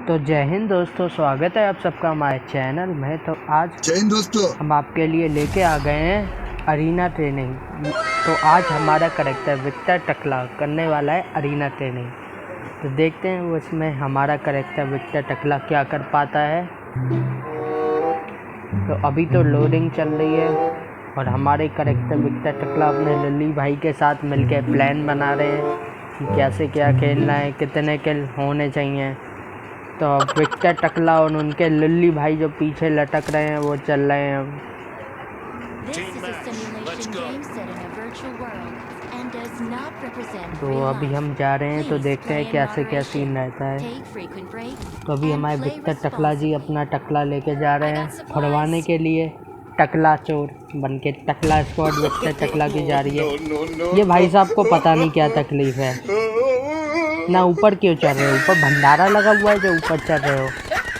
तो जय हिंद दोस्तों, स्वागत है आप सबका हमारे चैनल में। तो आज जय हिंद दोस्तों, हम आपके लिए लेके आ गए हैं अरीना ट्रेनिंग। तो आज हमारा कैरेक्टर विक्टर टकला करने वाला है अरीना ट्रेनिंग। तो देखते हैं उसमें हमारा कैरेक्टर विक्टर टकला क्या कर पाता है। तो अभी तो लोडिंग चल रही है और हमारे कैरेक्टर विक्टर टकला अपने लिल्ली भाई के साथ मिलकर प्लान बना रहे हैं कि कैसे क्या खेलना है, कितने किल होने चाहिए। तो विक्टर टकला और उनके लिल्ली भाई जो पीछे लटक रहे हैं वो चल रहे हैं। तो अभी हम जा रहे हैं, तो देखते हैं कैसे क्या सीन रहता है। तो अभी हमारे विक्टर टकला जी अपना टकला लेके जा रहे हैं फड़वाने के लिए। टकला चोर बन के टकला स्क्वाड विक्टर टकला की जा रही है। ये भाई साहब को पता नहीं क्या तकलीफ है ना। ऊपर क्यों चढ़ रहे हो? ऊपर भंडारा लगा हुआ है जो ऊपर चढ़ रहे हो,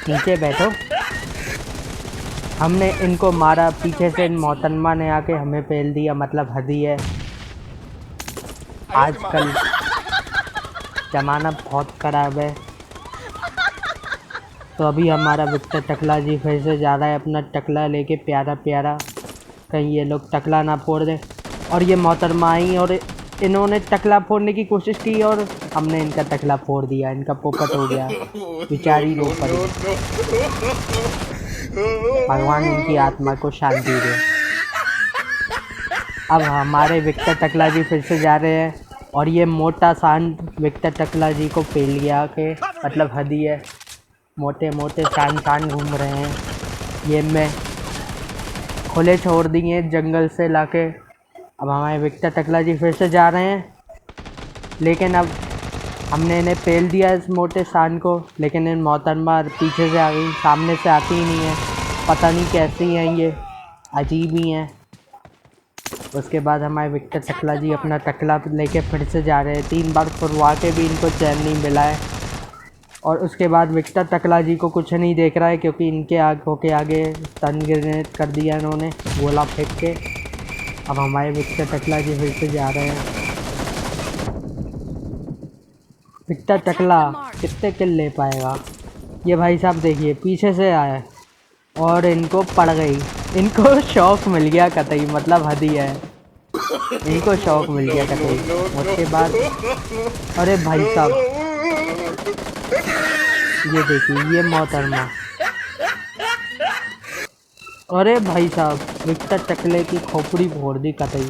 नीचे बैठो। हमने इनको मारा, पीछे से मोहतरमा ने आके हमें पेल दिया, मतलब हदी है। आजकल ज़माना बहुत ख़राब है। तो अभी हमारा विक्टर टकला जी फिर से जा रहा है अपना टकला लेके प्यारा प्यारा, कहीं ये लोग टकला ना फोड़ दें। और ये मोहतरमा आई और इन्होंने टकला फोड़ने की कोशिश की और हमने इनका टकला फोड़ दिया। इनका पोपट हो गया, बेचारी रो पड़ी। भगवान इनकी आत्मा को शांति दे। अब हमारे विक्टर टकला जी फिर से जा रहे हैं और ये मोटा सांड विक्टर टकला जी को पेल गया के, मतलब हदी है। मोटे मोटे सांड घूम रहे हैं। ये मैं खुले छोड़ दिए जंगल से लाके। अब हमारे विक्टर टकला जी फिर से जा रहे हैं, लेकिन अब हमने इन्हें पेल दिया इस मोटे सांड को। लेकिन इन मोहतरमा पीछे से आ गई, सामने से आती ही नहीं है। पता नहीं कैसी हैं ये, अजीब ही हैं। उसके बाद हमारे विक्टर टकला जी अपना टकला लेके फिर से जा रहे हैं। 3 बार फुरवा के भी इनको चैन नहीं मिला है। और उसके बाद विक्टर टकला जी को कुछ नहीं देख रहा है, क्योंकि इनके आंखों के आगे स्टन ग्रेनेड कर दिया इन्होंने गोला फेंक के। अब हमारे विक्टर टकला जी फिर से जा रहे हैं। विक्टर टकला कितने किल ले पाएगा? ये भाई साहब देखिए पीछे से आए और इनको पड़ गई। इनको शौक मिल गया कतई, मतलब हदी है। इनको शौक मिल गया कतई। उसके बाद अरे भाई साहब ये देखिए, ये मोहतरमा। अरे भाई साहब विक्टर टकले की खोपड़ी फोड़ दी कतई।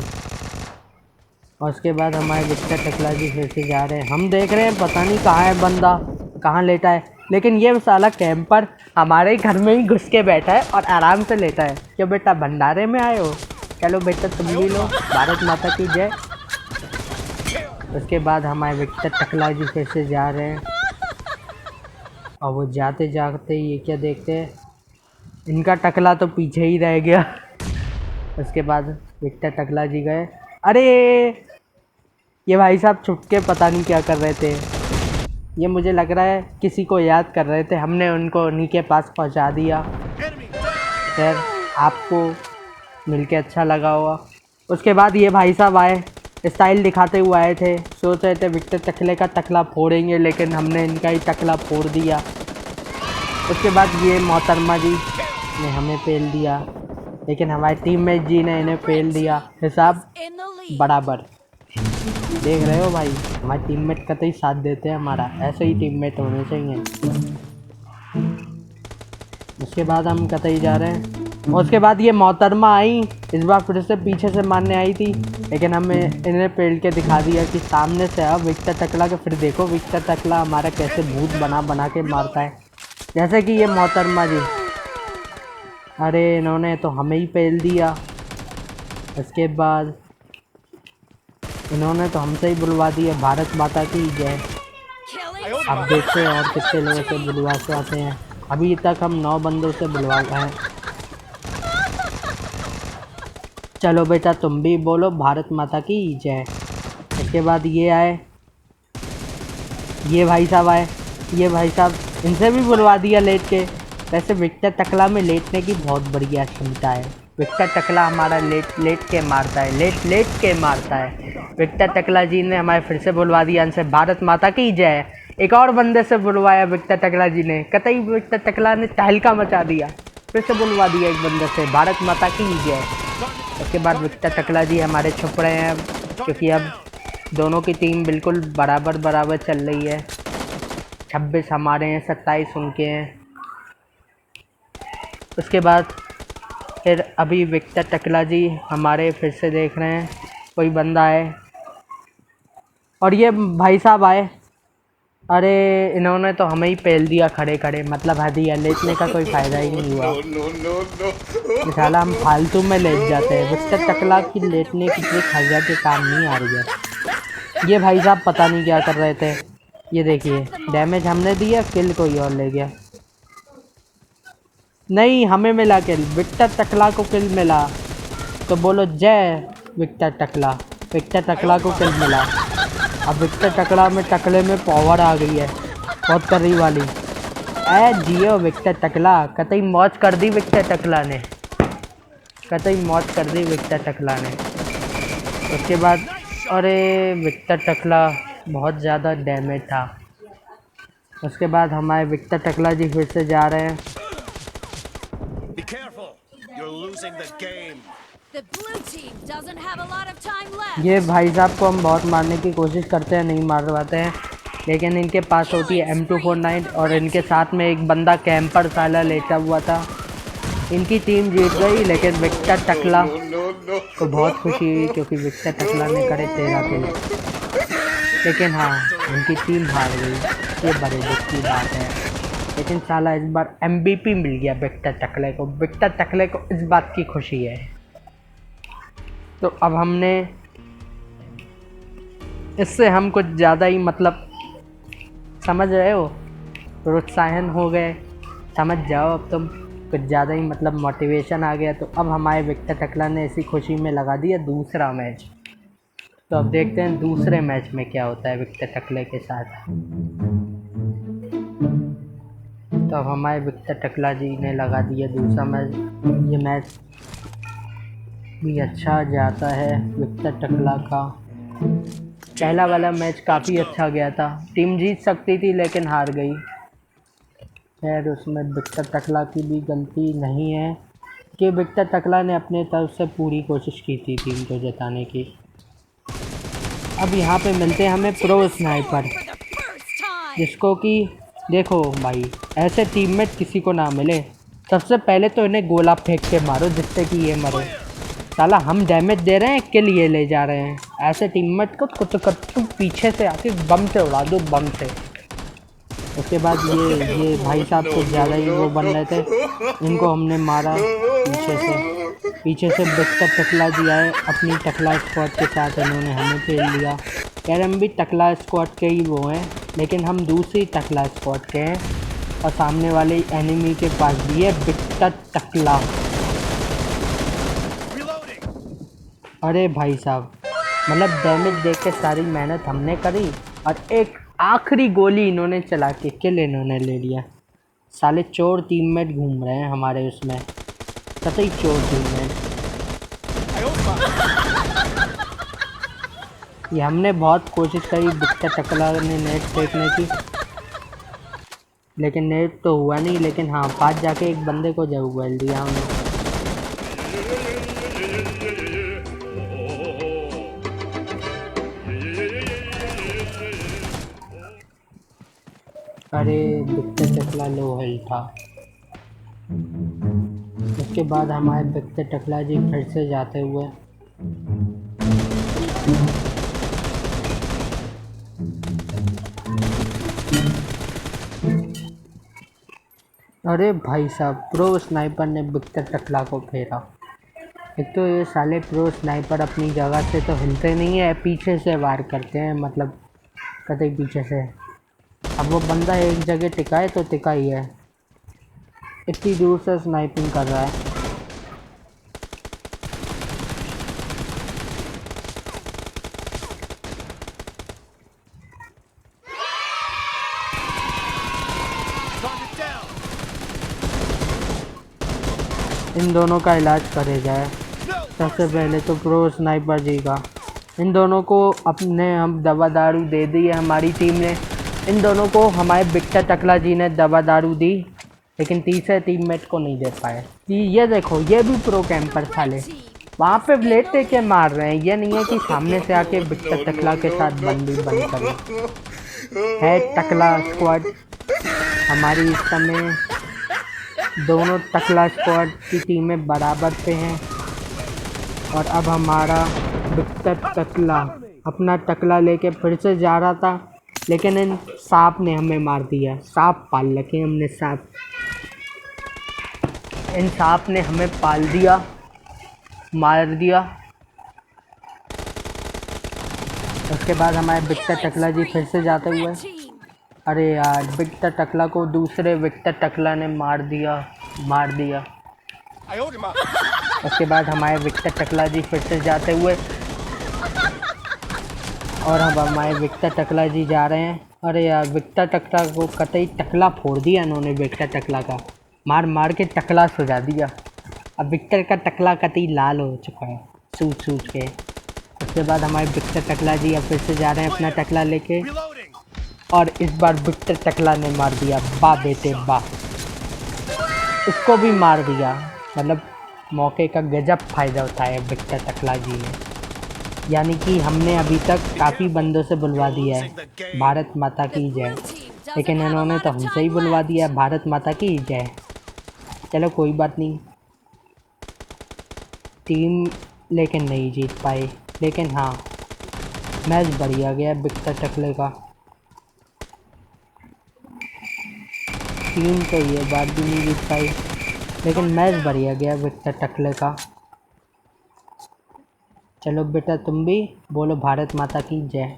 और उसके बाद हमारे विक्टर टकला जी फिर से जा रहे हैं। हम देख रहे हैं पता नहीं कहाँ है बंदा, कहाँ लेटा है। लेकिन ये साला कैंपर हमारे घर में ही घुस के बैठा है और आराम से लेटा है। क्यों बेटा, भंडारे में आए हो? चलो बेटा तुम भी लो, भारत माता की जय। उसके बाद हमारे विक्टर टकला जी फिर से जा रहे हैं और वो जाते जाते ये क्या देखते हैं, इनका टकला तो पीछे ही रह गया। उसके बाद विक्टर टकला जी गए। अरे ये भाई साहब छुप के पता नहीं क्या कर रहे थे। ये मुझे लग रहा है किसी को याद कर रहे थे। हमने उनको उन्हीं के पास पहुंचा दिया। खैर आपको मिलके अच्छा लगा होगा। उसके बाद ये भाई साहब आए, स्टाइल दिखाते हुए आए थे। सोच रहे थे विक्टर टकले का टकला फोड़ेंगे, लेकिन हमने इनका ही टकला फोड़ दिया। उसके बाद ये मोहतरमा जी ने हमें पेल दिया, लेकिन हमारे टीममेट जी ने इन्हें पेल दिया। हिसाब बराबर। देख रहे हो भाई, हमारे टीममेट कतई साथ देते हैं हमारा। ऐसे ही टीममेट होने चाहिए। उसके बाद हम कतई जा रहे हैं। उसके बाद ये मोहतरमा आई, इस बार फिर से पीछे से मारने आई थी, लेकिन हमें इन्हें पेल के दिखा दिया कि सामने से अब विक्टर टकला के। फिर देखो विक्टर टकला हमारा कैसे भूत बना बना के मारता है, जैसे कि ये मोहतरमा जी। अरे इन्होंने तो हमें ही पेल दिया। उसके बाद इन्होंने तो हमसे ही बुलवा दिया, भारत माता की जय। अब देखते हैं और कितने लोगों से बुलवा के आते हैं। अभी तक हम 9 बंदों से बुलवा गए हैं। चलो बेटा तुम भी बोलो भारत माता की जय। इसके बाद ये आए, ये भाई साहब आए। ये भाई साहब इनसे भी बुलवा दिया लेट के। वैसे विक्टर टकला में लेटने की बहुत बढ़िया क्षमता है। विक्टर टकला हमारा लेट के मारता है, लेट के मारता है। विक्टर टकला जी ने हमारे फिर से बुलवा दिया इनसे भारत माता की जय। एक और बंदे से बुलवाया विक्टर टकला जी ने, कतई विक्टर टकला ने तहलका मचा दिया। फिर से बुलवा दिया एक बंदे से, भारत माता की जय। उसके बाद विक्टर टकला जी हमारे छुप रहे हैं अब, क्योंकि अब दोनों की टीम बिल्कुल बराबर बराबर चल रही है। 26 हमारे हैं, 27 उनके हैं। उसके बाद फिर अभी विक्टर टकला जी हमारे फिर से देख रहे हैं कोई बंदा है, और ये भाई साहब आए। अरे इन्होंने तो हमें ही पेल दिया खड़े खड़े, मतलब हदिया लेटने का कोई फ़ायदा ही नहीं हुआ। मिसाला हम फालतू में लेट जाते हैं, विक्टर टकला की लेटने की ट्रिक हज़ा के काम नहीं आ रही है। ये भाई साहब पता नहीं क्या कर रहे थे। ये देखिए डैमेज हमने दिया, किल कोई और ले गया। नहीं, हमें मिला किल, विक्टर टकला को किल मिला। तो बोलो जय विक्टर टकला। विक्टर टकला को किल मिला। अब विक्टर टकला में टकले में पावर आ गई है, बहुत करी वाली। ऐ जियो विक्टर टकला, कतई मौज कर दी विक्टर टकला ने, कतई मौज कर दी विक्टर टकला ने। उसके बाद अरे विक्टर टकला बहुत ज़्यादा डैमेज था। उसके बाद हमारे विक्टर टकला जी फिर से जा रहे हैं। ये भाई साहब को हम बहुत मारने की कोशिश करते हैं, नहीं मार पाते हैं, लेकिन इनके पास होती है M249 और इनके साथ में एक बंदा कैंपर साला लेटा हुआ था। इनकी टीम जीत गई, लेकिन विक्टर टकला को बहुत खुशी हुई क्योंकि विक्टर टकला ने करे 13 किल। लेकिन हाँ, उनकी टीम हार गई, ये बड़े दुख की बात है। लेकिन साला इस बार MVP मिल गया विक्टर टकले को। विक्टर टकले को इस बात की खुशी है। तो अब हमने इससे हम कुछ ज़्यादा ही मतलब समझ रहे हो, प्रोत्साहन हो गए, समझ जाओ अब तुम, कुछ ज़्यादा ही मतलब मोटिवेशन आ गया। तो अब हमारे विक्टर टकला ने इसी खुशी में लगा दिया दूसरा मैच। तो अब देखते हैं दूसरे मैच में क्या होता है विक्टर टकले के साथ। तो अब हमारे विक्टर टकला जी ने लगा दिया दूसरा मैच। ये मैच भी अच्छा जाता है विक्टर टकला का। पहला वाला मैच काफ़ी अच्छा गया था, टीम जीत सकती थी लेकिन हार गई। खैर उसमें विक्टर टकला की भी गलती नहीं है कि विक्टर टकला ने अपने तरफ से पूरी कोशिश की थी टीम को जिताने की। अब यहाँ पे मिलते हैं हमें प्रो स्नाइपर, जिसको कि देखो भाई ऐसे टीममेट किसी को ना मिले। सबसे पहले तो इन्हें गोला फेंक के मारो जिससे कि ये मरे। साला हम डैमेज दे रहे हैं, किल ये ले जा रहे हैं। ऐसे टीममेट को तुम पीछे से आके बम से उड़ा दो, बम से। उसके बाद ये भाई साहब कुछ ज़्यादा ही वो बन रहे थे, इनको हमने मारा पीछे से विक्टर टकला जी आए अपनी टकला स्क्वाड के साथ, इन्होंने हमें फेल लिया। यार हम भी टकला स्क्वाड के ही वो हैं, लेकिन हम दूसरी टकला स्क्वाड के हैं और सामने वाले एनिमी के पास भी है विक्टर टकला। अरे भाई साहब, मतलब डैमेज देख के सारी मेहनत हमने करी और एक आखिरी गोली इन्होंने चला के किल इन्होंने ले लिया। साले चोर टीममेट घूम रहे हैं हमारे उसमें, कतई चोर टीममेट। ये हमने बहुत कोशिश करी विक्टर टकला ने नेट फेंकने की, लेकिन नेट तो हुआ नहीं। लेकिन हाँ, पास जाके एक बंदे को जरूर बोल दिया हमने। अरे विक्टर टकला लो हेल्थ था। उसके बाद हमारे विक्टर टकला जी फिर से जाते हुए अरे भाई साहब, प्रो स्नाइपर ने विक्टर टकला को फेरा। एक तो ये साले प्रो स्नाइपर अपनी जगह से तो हिलते नहीं है, पीछे से वार करते हैं, मतलब कतई पीछे से। अब वो बंदा एक जगह टिका है तो टिका ही है, इतनी दूर से स्नाइपिंग कर रहा है। इन दोनों का इलाज करे जाए। सबसे पहले तो प्रो स्नाइपर जी का। इन दोनों को अपने हम दवा दारू दे दी है हमारी टीम ने, इन दोनों को हमारे विक्टर टकला जी ने दवा दारू दी, लेकिन तीसरे टीममेट को नहीं दे पाए। ये देखो, ये भी प्रो कैंपर साले वहाँ पे ब्लेड लेके मार रहे हैं। ये नहीं है कि सामने से आके विक्टर टकला के साथ बंदी बंद करें। है टकला स्क्वाड हमारी इस समय, दोनों टकला स्क्वाड की टीमें बराबर पे हैं। और अब हमारा विक्टर टकला अपना टकला लेके फिर से जा रहा था, लेकिन इन सांप ने हमें मार दिया। सांप पाल रखे हमने, सांप। इन सांप ने हमें पाल दिया, मार दिया। उसके बाद हमारे विक्टर टकला जी फिर से जाते हुए, अरे यार, विक्टर टकला को दूसरे विक्टर टकला ने मार दिया। उसके बाद हमारे विक्टर टकला जी फिर से जाते हुए, और अब हमारे विक्टर टकला जी जा रहे हैं। अरे यार, विक्टर टकला को कतई टकला फोड़ दिया इन्होंने। विक्टर टकला का मार मार के टकला सुझा दिया। अब विक्टर का टकला कतई लाल हो चुका है, सूझ के। उसके बाद हमारे विक्टर टकला जी अब फिर से जा रहे हैं अपना टकला लेके, और इस बार विक्टर टकला ने मार दिया। वाह बेटे वाह, इसको भी मार दिया। मतलब मौके का गजब फ़ायदा उठाया विक्टर टकला जी ने। यानी कि हमने अभी तक काफ़ी बंदों से बुलवा दिया है भारत माता की जय, लेकिन इन्होंने तो हमसे ही बुलवा दिया भारत माता की जय। चलो कोई बात नहीं, टीम लेकिन नहीं जीत पाए। लेकिन हाँ, मैच बढ़िया गया विक्टर टकले का। टीम तो ये बात भी नहीं जीत पाई, लेकिन मैच बढ़िया गया विक्टर टकले का। चलो बेटा, तुम भी बोलो भारत माता की जय।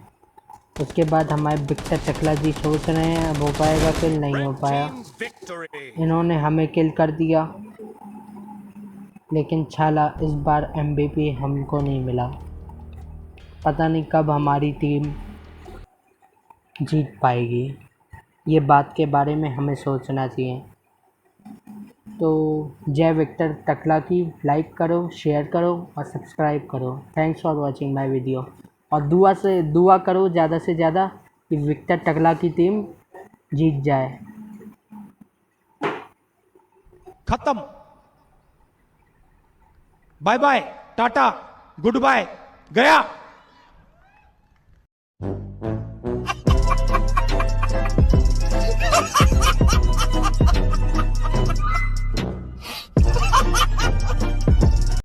उसके बाद हमारे विक्टर टकला जी सोच रहे हैं अब हो पाएगा किल, नहीं हो पाया। इन्होंने हमें किल कर दिया, लेकिन छाला इस बार MVP हमको नहीं मिला। पता नहीं कब हमारी टीम जीत पाएगी। ये बात के बारे में हमें सोचना चाहिए। तो जय विक्टर टकला की। लाइक करो, शेयर करो और सब्सक्राइब करो। Thanks for watching my video. और दुआ करो ज़्यादा से ज़्यादा कि विक्टर टकला की टीम जीत जाए। खत्म। Bye bye, tata, good bye, गया।